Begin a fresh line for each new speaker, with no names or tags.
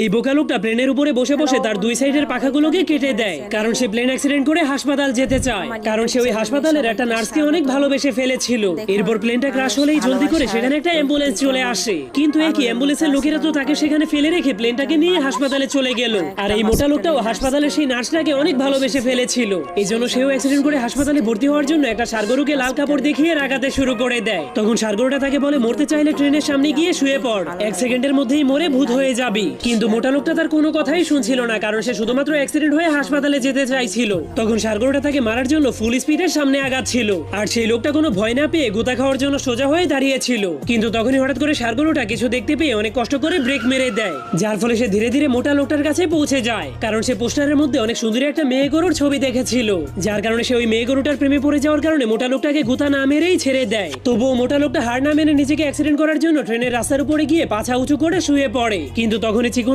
এই বোকা লোকটা প্লেনের উপরে বসে বসে তার দুই সাইডের পাখাগুলোকে কেটে দেয়, কারণ সে প্লেন অ্যাক্সিডেন্ট করে হাসপাতাল যেতে চায়, কারণ সে ওই হাসপাতালের একটা নার্সকে অনেক ভালোবেসে ফেলেছিল। এরপর প্লেনটা ক্রাশ হলেই জলদি করে সেখানে একটা অ্যাম্বুলেন্স চলে আসে, কিন্তু একই অ্যাম্বুলেন্সের লোকেরা তো তাকে সেখানে ফেলে রেখে প্লেনটাকে নিয়ে হাসপাতালে চলে গেল। আর এই মোটা লোকটাও হাসপাতালের সেই নার্সটাকে অনেক ভালোবেসে ফেলেছিল, এই জন্য সেও অ্যাক্সিডেন্ট করে হাসপাতালে ভর্তি হওয়ার জন্য একটা ষাঁড়গরুকে লাল কাপড় দেখিয়ে রাগাতে শুরু করে দেয়। তখন ষাঁড়গরুটা তাকে বলে, মরতে চাইলে ট্রেনের সামনে গিয়ে শুয়ে পড়, 1 সেকেন্ডের মধ্যেই মরে ভূত হয়ে যাবি। কিন্তু মোটা লোকটা তার কোনো কথাই শুনছিল না, কারণ সে শুধুমাত্র অ্যাক্সিডেন্ট হয়ে হাসপাতালে যেতে চাইছিল। তখন ষাঁড়গরুটা তাকে মারার জন্য ফুল স্পিডের সামনে আগাচ্ছিল, আর সেই লোকটা কোনো ভয় না পেয়ে গোতা খাওয়ার জন্য সোজা হয়ে দাঁড়িয়েছিল। কিন্তু তখনই হঠাৎ করে ষাঁড়গরুটা কিছু দেখতে পেয়ে অনেক কষ্ট করে ব্রেক মেরে দেয়, যার ফলে সে ধীরে ধীরে মোটা লোকটার কাছে পৌঁছে যায়, কারণ সে পোস্টারের মধ্যে অনেক সুন্দরী একটা মেয়ে গরুর ছবি দেখেছিল, যার কারণে সে ওই মেয়ে গরুটার প্রেমে পড়ে যাওয়ার কারণে মোটা লোকটাকে গুতা না মেরেই ছেড়ে দেয়। তবুও মোটা লোকটা হার না মেনে নিজেকে অ্যাক্সিডেন্ট করার জন্য ট্রেনের রাস্তার উপরে গিয়ে পাছা উঁচু করে শুয়ে পড়ে। কিন্তু তখনই চিকন